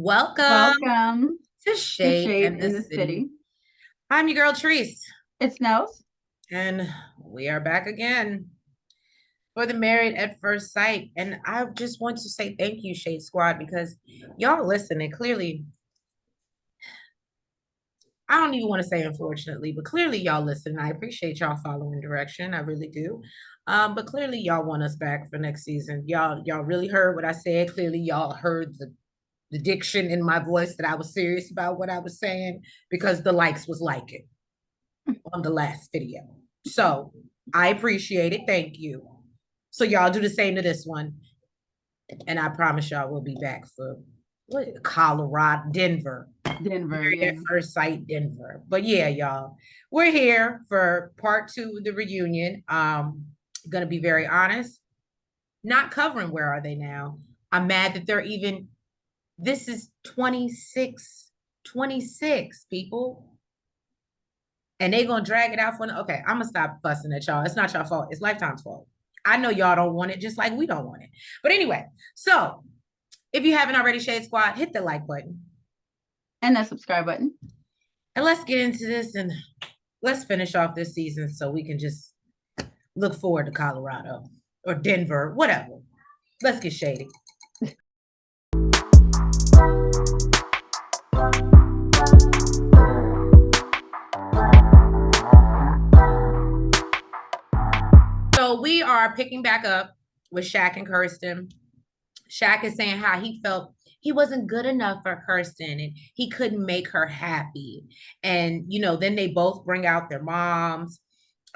Welcome Welcome to to Shade Shade and the in the City. City. I'm your girl, Treese, It's Nels. and we are back again for the Married at First Sight. And I just want to say thank you, Shade Squad, because y'all listen, and clearly, I don't even want to say unfortunately, but clearly y'all listen. I appreciate y'all following direction. I really do. But clearly y'all want us back for next season. Y'all really heard what I said. Clearly y'all heard the diction in my voice that I was serious about what I was saying because the likes was like it on the last video. So I appreciate it. Thank you. So y'all do the same to this one. And I promise y'all we'll be back for what, Colorado, Denver. Denver, Married yeah. at First Sight, Denver. But yeah, y'all, we're here for part 2 of the reunion. Gonna be very honest, not covering Where Are They Now. I'm mad that they're even, this is 26 people. And they gonna drag it out for, okay, I'm gonna stop fussing at y'all. It's not y'all fault, it's Lifetime's fault. I know y'all don't want it, just like we don't want it. But anyway, so if you haven't already, Shade Squad, hit the like button. And that subscribe button. And let's get into this and let's finish off this season so we can just look forward to Colorado or Denver, whatever. Let's get shady. So we are picking back up with Shaq and Kirsten. Shaq is saying how he felt he wasn't good enough for Kirsten and he couldn't make her happy. And, then they both bring out their moms,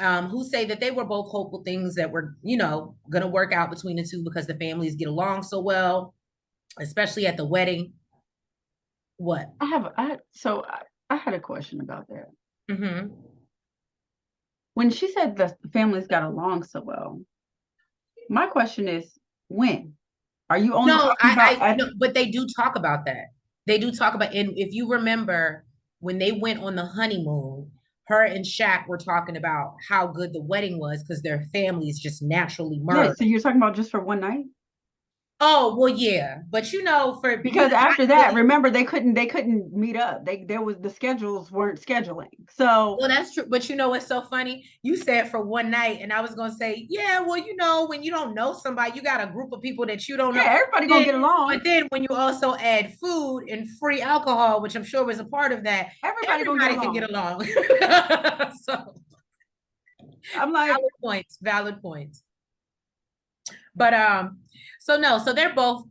who say that they were both hopeful things that were, going to work out between the two because the families get along so well, especially at the wedding. What? I had a question about that. Mm-hmm. When she said the families got along so well, my question is when? Are you only No, talking about no, but they do talk about that. They do talk about, and if you remember when they went on the honeymoon, her and Shaq were talking about how good the wedding was because their families just naturally yeah, merged. so you're talking about just for one night? Oh, well, yeah. But for Because after not that, really. remember they couldn't meet up. There was the schedules weren't scheduling. So Well, that's true. But what's so funny? You said for one night, and I was gonna say, yeah, well, when you don't know somebody, you got a group of people that you don't know. yeah, everybody gonna Then, get along. but then when you also add food and free alcohol, which I'm sure was a part of that, Everybody gonna get everybody can get along. along. So I'm like, valid points, valid points. But so no, so they're both,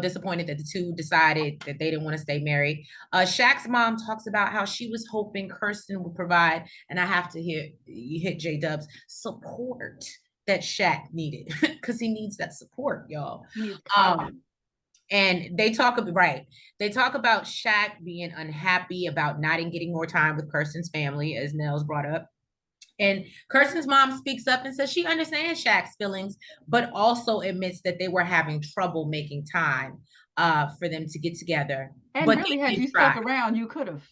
disappointed that the two decided that they didn't want to stay married. Shaq's mom talks about how she was hoping Kirsten would provide, and I have to hit J Dub's support that Shaq needed because he needs that support, y'all. he needs confidence. And they talk about right. They talk about Shaq being unhappy about not getting more time with Kirsten's family, as Nels brought up. And Kirsten's mom speaks up and says she understands Shaq's feelings, but also admits that they were having trouble making time for them to get together. And But really, they had did you try. stuck around, you could have.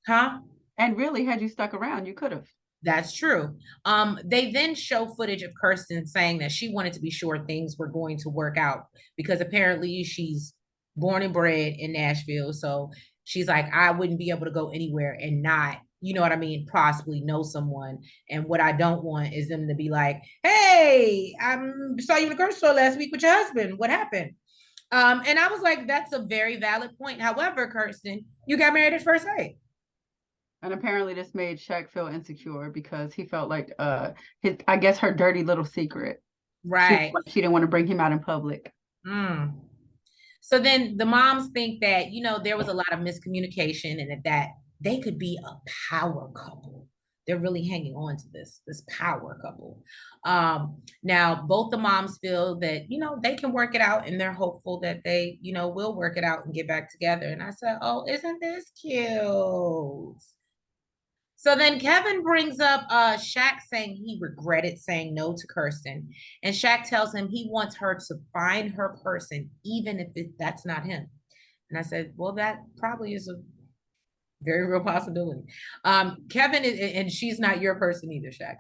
Huh? And really, had you stuck around, you could have. That's true. They then show footage of Kirsten saying that she wanted to be sure things were going to work out because apparently she's born and bred in Nashville. So she's like, I wouldn't be able to go anywhere and not, you know what I mean, possibly know someone. And what I don't want is them to be like, hey, I saw you in the grocery store last week with your husband. What happened? And I was like, that's a very valid point. However, Kirsten, you got married at first sight. And apparently, this made Shaq feel insecure because he felt like I guess her dirty little secret. Right. She didn't want to bring him out in public. Mm. So then the moms think that, there was a lot of miscommunication and that they could be a power couple. They're really hanging on to this power couple. Now both the moms feel that, they can work it out and they're hopeful that they, will work it out and get back together. And I said, oh, isn't this cute? So then Kevin brings up Shaq saying he regretted saying no to Kirsten. And Shaq tells him he wants her to find her person, even if that's not him. And I said, well, that probably is a Very real possibility. Kevin is, and she's not your person either, Shaq.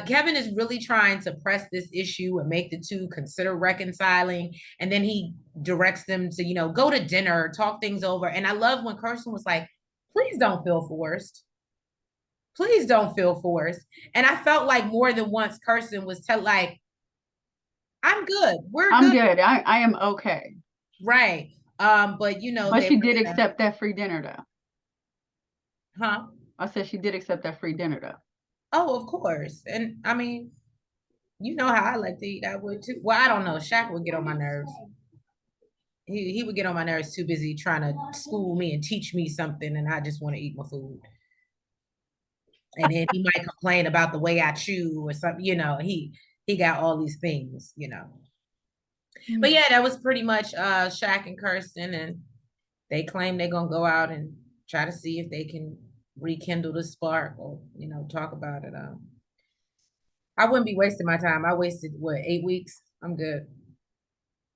Kevin is really trying to press this issue and make the two consider reconciling. And then he directs them to, go to dinner, talk things over. And I love when Kirsten was like, please don't feel forced. Please don't feel forced. And I felt like more than once Kirsten was like, I'm good. We're I'm good. good. I am okay. Right. But But she did accept that free dinner though. Huh? I said she did accept that free dinner though. Oh, of course. And I mean, you know how I like to eat. I would too. Well, I don't know. Shaq would get on my nerves. He would get on my nerves, too busy trying to school me and teach me something, and I just want to eat my food. And then he might complain about the way I chew or something. He got all these things. But yeah, that was pretty much Shaq and Kirsten, and they claim they're gonna go out and try to see if they can rekindle the spark or talk about it. I wouldn't be wasting my time. I wasted what, 8 weeks? I'm good.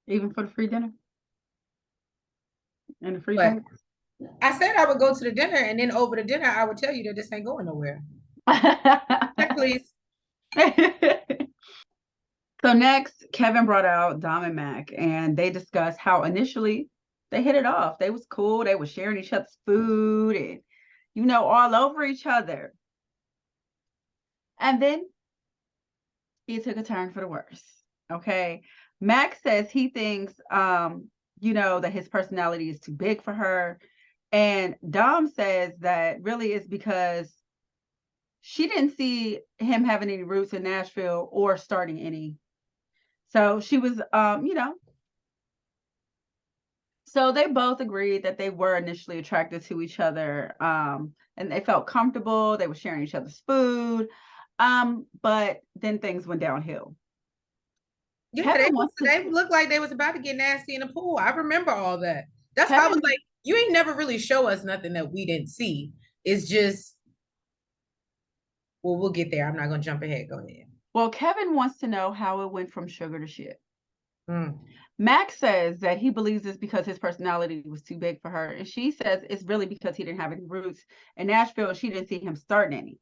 Even for the free dinner and the free But drinks. I said I would go to the dinner, and then over the dinner, I would tell you that this ain't going nowhere. Check, please. So next, Kevin brought out Dom and Mac, and they discussed how initially they hit it off. They was cool. They were sharing each other's food and, all over each other. And then it took a turn for the worse. Okay. Mac says he thinks, that his personality is too big for her. And Dom says that really is because she didn't see him having any roots in Nashville or starting any. So she was, so they both agreed that they were initially attracted to each other. And they felt comfortable. They were sharing each other's food. But then things went downhill. Yeah, they looked like they was about to get nasty in the pool. I remember all that. That's why I was like, you ain't never really show us nothing that we didn't see. It's just, well, we'll get there. I'm not gonna jump ahead. Go ahead. Well, Kevin wants to know how it went from sugar to shit. Max says that he believes it's because his personality was too big for her. And she says it's really because he didn't have any roots in Nashville. She didn't see him starting any.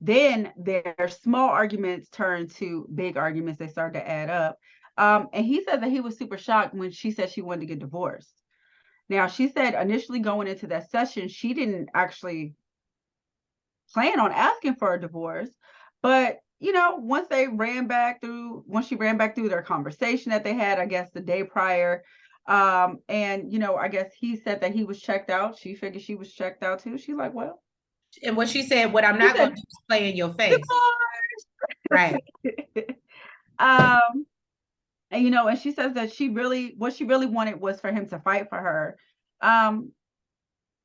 Then their small arguments turned to big arguments. They started to add up. And he said that he was super shocked when she said she wanted to get divorced. Now, she said initially going into that session, she didn't actually plan on asking for a divorce. But, once she ran back through their conversation that they had, I guess the day prior, and, I guess he said that he was checked out. She figured she was checked out too. She's like, well. And what she said, what I'm not going to do is play in your face. Right. And, and she says that what she really wanted was for him to fight for her.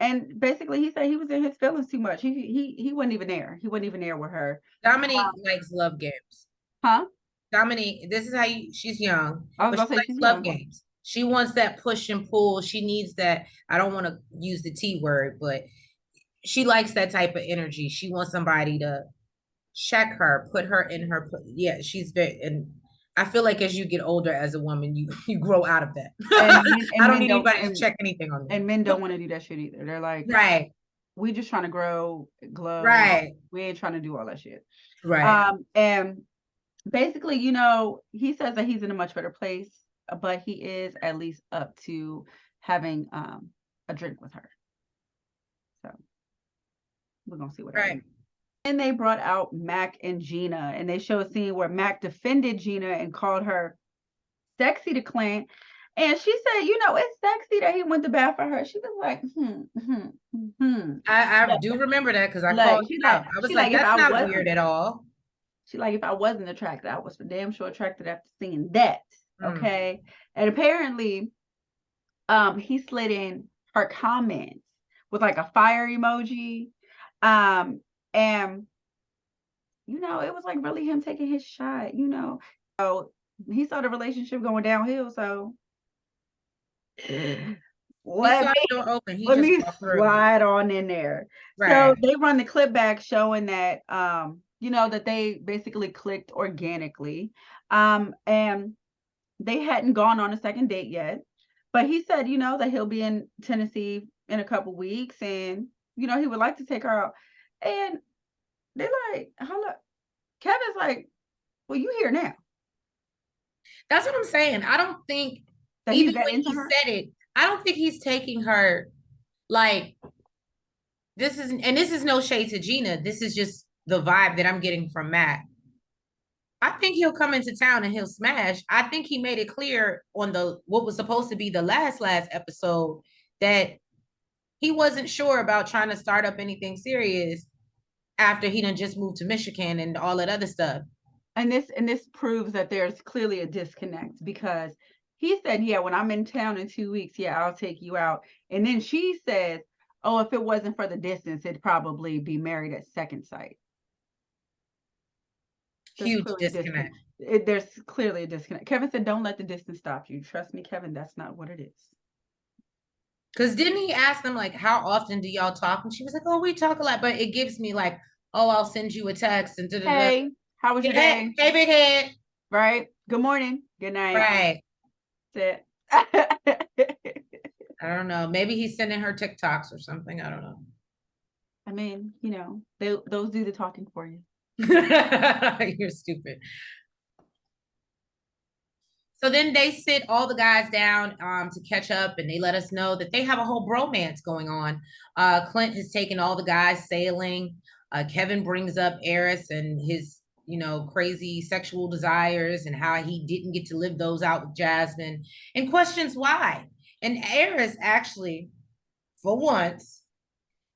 And basically he said he was in his feelings too much. He wasn't even there. He wasn't even there with her. Dominique likes love games. Huh? Dominique, this is how she's young. I was but she likes love games. She wants that push and pull. She needs that. I don't want to use the T word, but she likes that type of energy. She wants somebody to check her, put her in her. Yeah, she's very. And I feel like as you get older as a woman, you grow out of that. And I don't need anybody to check anything on me. And men don't want to do that shit either. They're like, right. We just trying to glow. Right. We ain't trying to do all that shit. Right. And basically, he says that he's in a much better place, but he is at least up to having a drink with her. So we're gonna see what happens. And they brought out Mac and Gina, and they show a scene where Mac defended Gina and called her sexy to Clint. And she said, it's sexy that he went to bat for her. She was like, I do remember that because I called you out. I was like, that's not weird at all. She like, if I wasn't attracted, I was for damn sure attracted after seeing that. Okay. And apparently, he slid in her comments with like a fire emoji. And it was like really him taking his shot, So he saw the relationship going downhill. So let me slide on in there. Right. So they run the clip back showing that that they basically clicked organically. And they hadn't gone on a second date yet. But he said, that he'll be in Tennessee in a couple weeks and, you know, he would like to take her out. And they're like, hold up. Kevin's like, well, you here now. That's what I'm saying. I don't think that even he's that when into he her. said it, I don't think he's taking her like this is no shade to Gina. This is just the vibe that I'm getting from Matt. I think he'll come into town and he'll smash. I think he made it clear on the what was supposed to be the last episode that he wasn't sure about trying to start up anything serious after he done just moved to Michigan and all that other stuff. And this proves that there's clearly a disconnect, because he said, yeah, when I'm in town in 2 weeks, yeah, I'll take you out. And then she says, oh, if it wasn't for the distance, it'd probably be married at second sight. Huge disconnect. There's clearly a disconnect. Kevin said, don't let the distance stop you. Trust me, Kevin, that's not what it is. Because didn't he ask them, like, how often do y'all talk? And she was like, oh, we talk a lot. But it gives me like, oh, I'll send you a text. And hey, how was your day? Hey, big head. Right. Good morning. Good night. Right. That's it. I don't know. Maybe he's sending her TikToks or something. I don't know. I mean, you know, those do the talking for you. You're stupid. So then they sit all the guys down to catch up, and they let us know that they have a whole bromance going on. Clint has taken all the guys sailing. Kevin brings up Eris and his, you know, crazy sexual desires and how he didn't get to live those out with Jasmine, and questions why. And Eris actually, for once,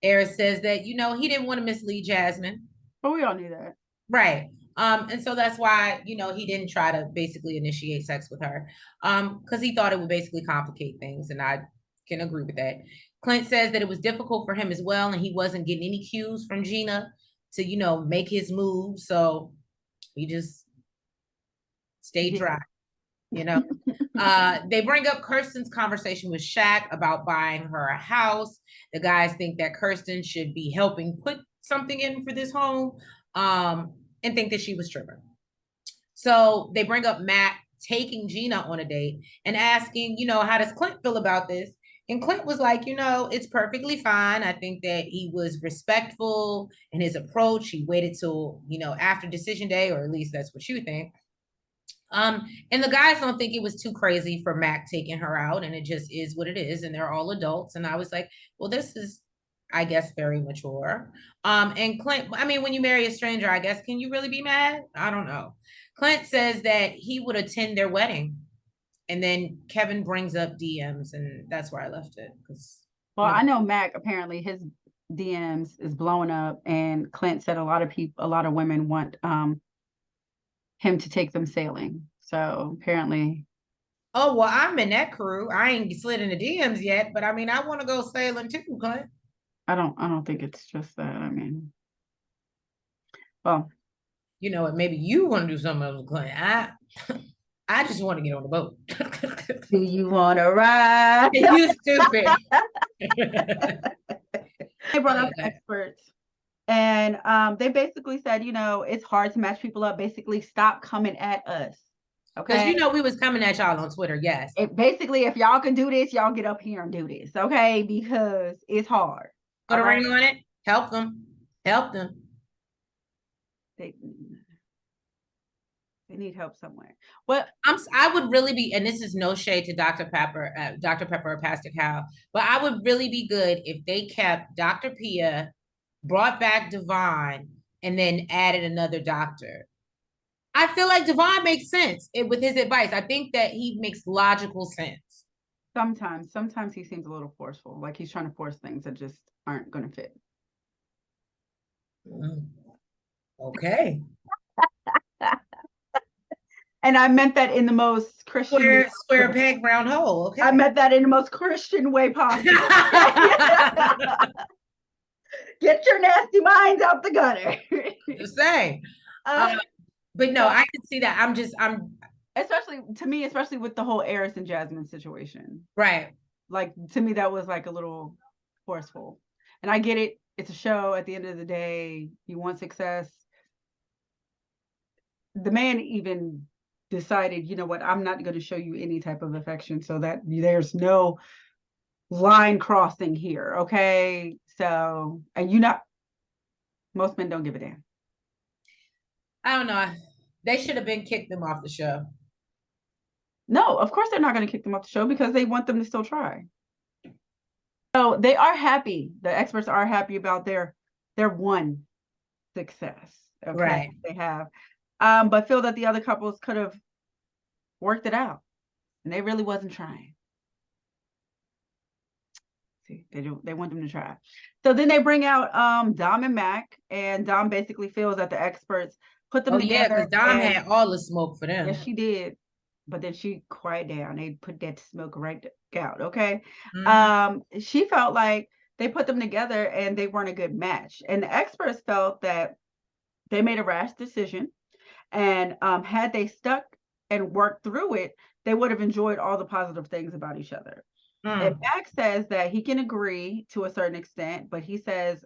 Eris says that, you know, he didn't want to mislead Jasmine. But we all knew that. Right. And so that's why, you know, he didn't try to basically initiate sex with her, because he thought it would basically complicate things. And I can agree with that. Clint says that it was difficult for him as well, and he wasn't getting any cues from Gina to, you know, make his move. So he just stayed dry, you know. They bring up Kirsten's conversation with Shaq about buying her a house. The guys think that Kirsten should be helping put something in for this home. And think that she was tripping. So they bring up Matt taking Gina on a date and asking, you know, how does Clint feel about this? And Clint was like, you know, it's perfectly fine. I think that he was respectful in his approach. He waited till, you know, after decision day, or at least that's what you think. And the guys don't think it was too crazy for Mac taking her out, and it just is what it is, and they're all adults. And I was like, well, this is, I guess, very mature. And Clint, I mean, when you marry a stranger, I guess, can you really be mad? I don't know. Clint says that he would attend their wedding. And then Kevin brings up DMs, and that's where I left it. Well, I know Mac, apparently his DMs is blowing up, and Clint said a lot of women want him to take them sailing. So apparently. Oh, well, I'm in that crew. I ain't slid in the DMs yet, but I mean, I want to go sailing too, Clint. I don't think it's just that. I mean, well, you know what? Maybe you want to do something else, Clint. I just want to get on the boat. Do you want to ride? You stupid. They brought up experts, and they basically said, you know, it's hard to match people up. Basically, stop coming at us. Okay. Because you know we was coming at y'all on Twitter, yes. Basically, if y'all can do this, y'all get up here and do this, okay? Because it's hard. Put a ring on it. Help them. Help them. They need help somewhere. Well, I would really be, and this is no shade to Dr. Pepper or Pastor Cal, but I would really be good if they kept Dr. Pia, brought back Devon, and then added another doctor. I feel like Devon makes sense with his advice. I think that he makes logical sense. Sometimes he seems a little forceful, like he's trying to force things that just aren't going to fit. Okay. And I meant that in the most Christian square peg, round hole. Okay. I meant that in the most Christian way possible. Get your nasty minds out the gutter. Just saying. But no, I can see that. I'm especially with the whole Eris and Jasmine situation. Right. Like, to me, that was like a little forceful. And I get it. It's a show. At the end of the day, you want success. The man even decided, you know what, I'm not going to show you any type of affection, so that there's no line crossing here, okay? So, and most men don't give a damn. I don't know. They should have been kicked them off the show. No, of course they're not going to kick them off the show because they want them to still try. So they are happy. The experts are happy about their one success. Okay, right. They have, but feel that the other couples could have worked it out, and they really wasn't trying. See, they want them to try. So then they bring out Dom and Mac, and Dom basically feels that the experts put them together. Yeah, because Dom had all the smoke for them. Yes, she did. But then she quiet down. They put that smoke right out. Okay. She felt like they put them together and they weren't a good match. And the experts felt that they made a rash decision. And had they stuck and worked through it, they would have enjoyed all the positive things about each other. And Max says that he can agree to a certain extent, but he says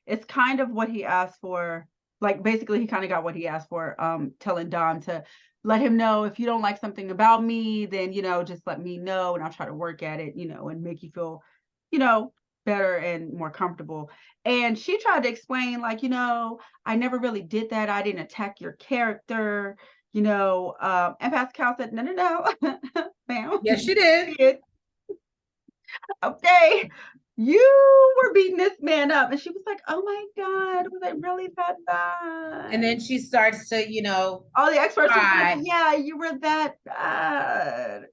it's kind of what he asked for. Like, basically, he kind of got what he asked for, telling Dom to let him know if you don't like something about me, then, just let me know and I'll try to work at it, and make you feel, better and more comfortable. And she tried to explain, like, I never really did that. I didn't attack your character, and Pascal said, no, ma'am. Yes, she did. Okay, you were beating this man up. And she was like, oh my God, was it really that bad? And then she starts to, all the experts were like, yeah, you were that bad.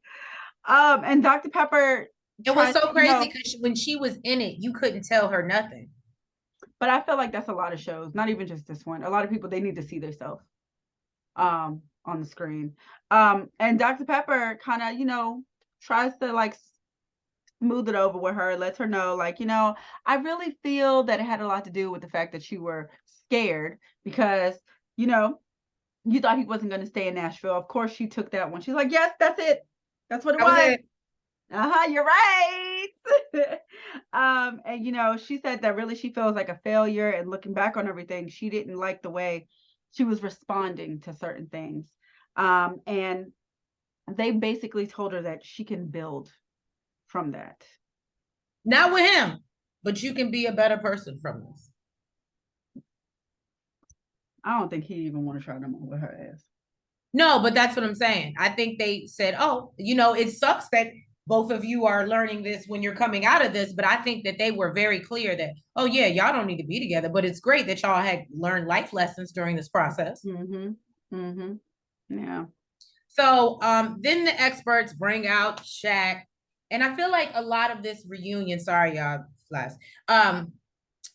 And Dr. Pepper. It was so crazy because when she was in it, you couldn't tell her nothing. But I feel like that's a lot of shows, not even just this one. A lot of people, they need to see themselves on the screen. And Dr. Pepper kind of, tries to like smooth it over with her, lets her know, like, I really feel that it had a lot to do with the fact that you were scared because, you thought he wasn't going to stay in Nashville. Of course, she took that one. She's like, yes, that's it. That's what it was. You're right. And, she said that really she feels like a failure. And looking back on everything, she didn't like the way she was responding to certain things. And they basically told her that she can build from that. Not with him, but you can be a better person from this. I don't think he even want to try them on with her ass. No, but that's what I'm saying. I think they said, oh, it sucks that both of you are learning this when you're coming out of this, but I think that they were very clear that, oh yeah, y'all don't need to be together, but it's great that y'all had learned life lessons during this process. Yeah. So then the experts bring out Shaq, and I feel like a lot of this reunion, sorry y'all, Flash,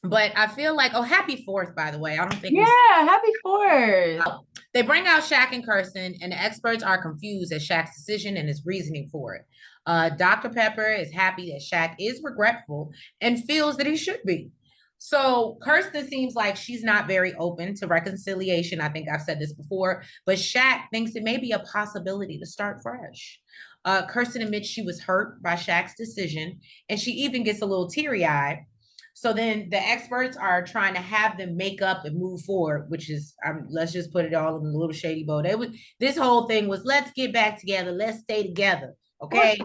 but I feel like, happy 4th, by the way. I don't think. Yeah, happy 4th. They bring out Shaq and Kirsten, and the experts are confused at Shaq's decision and his reasoning for it. Dr. Pepper is happy that Shaq is regretful and feels that he should be. So Kirsten seems like she's not very open to reconciliation. I think I've said this before, but Shaq thinks it may be a possibility to start fresh. Kirsten admits she was hurt by Shaq's decision, and she even gets a little teary-eyed. So then the experts are trying to have them make up and move forward, which is, let's just put it all in a little shady boat. This whole thing was, let's get back together. Let's stay together. Okay.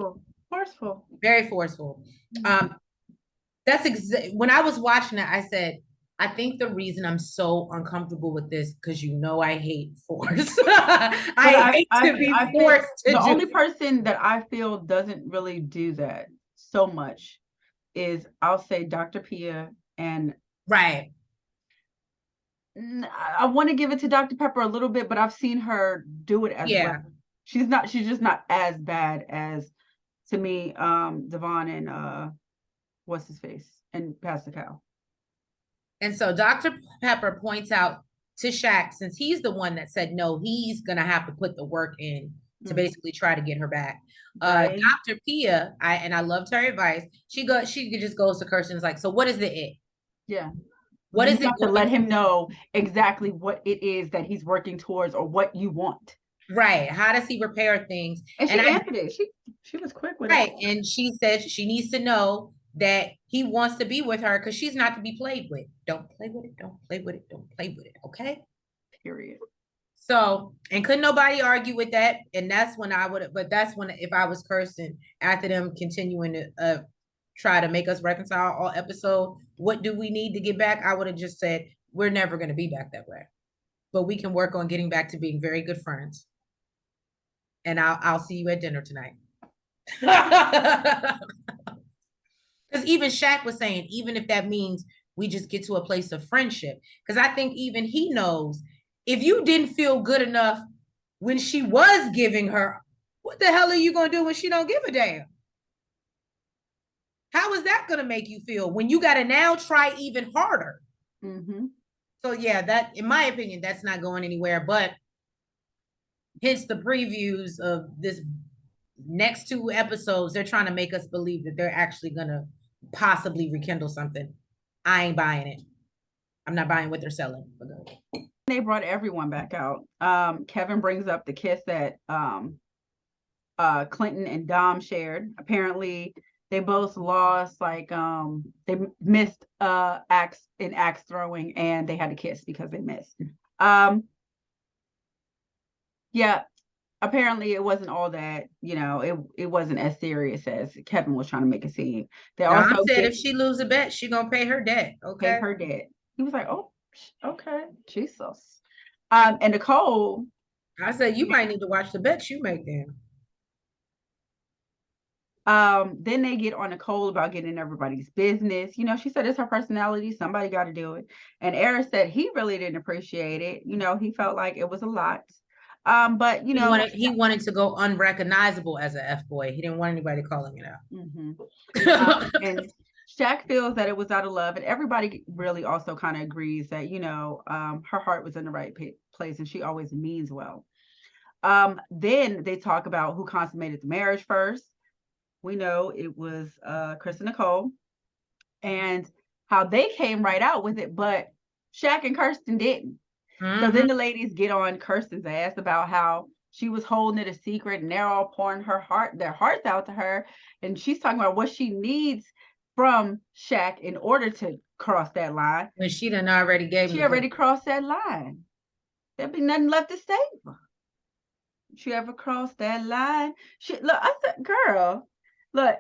Forceful. Very forceful. When I was watching it, I said, I think the reason I'm so uncomfortable with this, because I hate force. I hate to be forced. The only person that I feel doesn't really do that so much is, I'll say, Dr. Pia. And right, I want to give it to Dr. Pepper a little bit, but I've seen her do it as well. She's just not as bad as, to me, Devon and what's his face and Pascal. And so Dr. Pepper points out to Shaq, since he's the one that said no, he's gonna have to put the work in to basically try to get her back. Right. Dr. Pia, I loved her advice. She just goes to Kirsten, is like, so what is the it? Yeah. What is it? To let him know exactly what it is that he's working towards or what you want. Right. How does he repair things? And she answered it. She was quick with it. Right. And she said she needs to know that he wants to be with her because she's not to be played with. Don't play with it. Don't play with it. Don't play with it. Okay. Period. So, and couldn't nobody argue with that. And that's when I would, but that's when, if I was Kirsten, after them continuing to try to make us reconcile all episode, what do we need to get back? I would have just said, we're never going to be back that way, but we can work on getting back to being very good friends. And I'll see you at dinner tonight. Because even Shaq was saying, even if that means we just get to a place of friendship, because I think even he knows if you didn't feel good enough when she was giving her, what the hell are you going to do when she don't give a damn? How is that going to make you feel when you got to now try even harder? Mm-hmm. So yeah, that, in my opinion, that's not going anywhere. But hence the previews of this next 2 episodes, they're trying to make us believe that they're actually going to possibly rekindle something. I ain't buying it. I'm not buying what they're selling. They brought everyone back out. Kevin brings up the kiss that Clinton and Dom shared. Apparently, they both lost, like they missed axe throwing, and they had to kiss because they missed. Yeah, apparently it wasn't all that, it wasn't as serious as Kevin was trying to make it seem. They also said if she lose a bet, she gonna pay her debt. Okay. Pay her debt. He was like, oh, okay, Jesus. And Nicole, I said you might need to watch the bets you make then. Then they get on Nicole about getting in everybody's business. She said it's her personality. Somebody got to do it. And Eric said he really didn't appreciate it. He felt like it was a lot. But he wanted to go unrecognizable as a F boy. He didn't want anybody calling it out. And Shaq feels that it was out of love, and everybody really also kind of agrees that her heart was in the right place, and she always means well. Then they talk about who consummated the marriage first. We know it was Kristen and Nicole, and how they came right out with it, but Shaq and Kirsten didn't. So then the ladies get on Kirsten's ass about how she was holding it a secret, and they're all pouring their hearts out to her. And she's talking about what she needs from Shaq in order to cross that line. When she done already gave She already crossed that line. There'd be nothing left to say. She ever crossed that line? Look, I said, girl, look.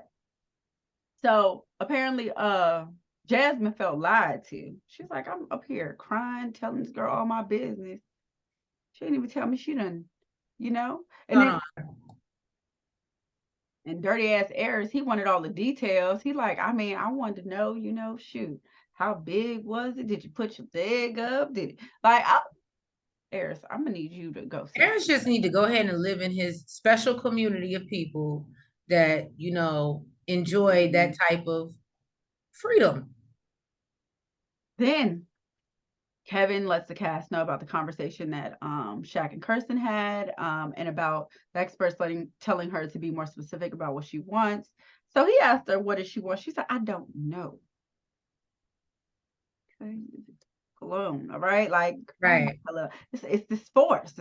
So apparently, Jasmine felt lied to. She's like, I'm up here crying, telling this girl all my business. She didn't even tell me she done, And and dirty ass Aries, he wanted all the details. He like, I wanted to know, shoot, how big was it? Did you put your leg up? Did it like Aries, I'm gonna need you to go. Aries just need to go ahead and live in his special community of people that, enjoy that type of freedom. Then Kevin lets the cast know about the conversation that Shaq and Kirsten had, and about the experts telling her to be more specific about what she wants. So he asked her, what does she want? She said, I don't know. Okay. Alone, all right? Like, right. It's this force.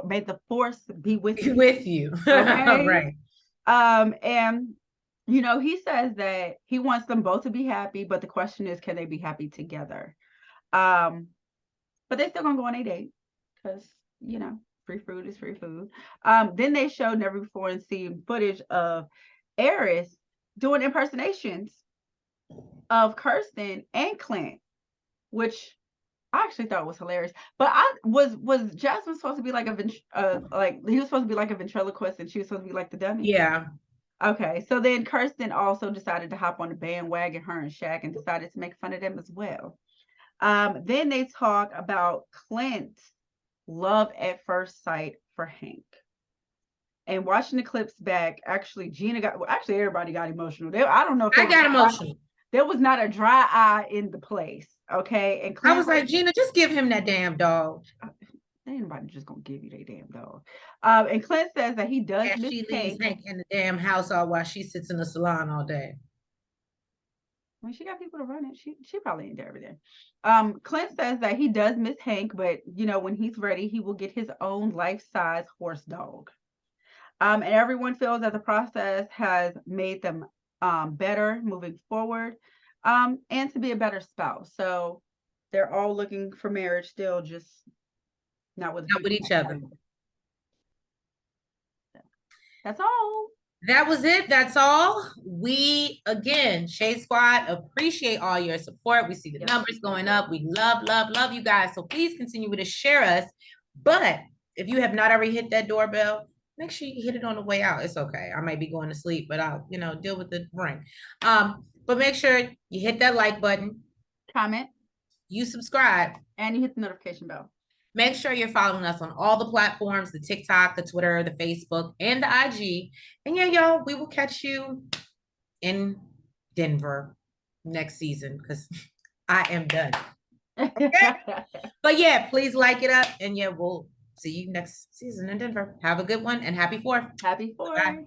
May the force be with you. Okay? Right. And he says that he wants them both to be happy, but the question is, can they be happy together? But they're still gonna go on a date because free food is free food. Then they showed never before seen footage of Aries doing impersonations of Kirsten and Clint, which I actually thought was hilarious. But was Jasmine supposed to be like he was supposed to be like a ventriloquist, and she was supposed to be like the dummy? Yeah. Okay, so then Kirsten also decided to hop on the bandwagon, her and Shaq, and decided to make fun of them as well. Then they talk about Clint's love at first sight for Hank. And watching the clips back, actually, everybody got emotional. I don't know if I got emotional. There was not a dry eye in the place. Okay. And Clint, I was like, Gina, just give him that damn dog. Ain't nobody just gonna give you that damn dog. And Clint says that he does miss she leaves Hank in the damn house all while she sits in the salon all day. When she got people to run it, she probably ain't there every day. Clint says that he does miss Hank, but when he's ready, he will get his own life-size horse dog. And everyone feels that the process has made them better moving forward, and to be a better spouse. So they're all looking for marriage still, just Not with each other. That's all. That was it. That's all. We, again, Shade Squad, appreciate all your support. We see the numbers going up. We love, love, love you guys. So please continue to share us. But if you have not already hit that doorbell, make sure you hit it on the way out. It's okay. I might be going to sleep, but I'll, deal with the ring. But make sure you hit that like button. Comment. You subscribe. And you hit the notification bell. Make sure you're following us on all the platforms, the TikTok, the Twitter, the Facebook, and the IG. And yeah, y'all, we will catch you in Denver next season because I am done. Okay? But yeah, please like it up. And yeah, we'll see you next season in Denver. Have a good one and happy 4th. Happy 4th. Bye.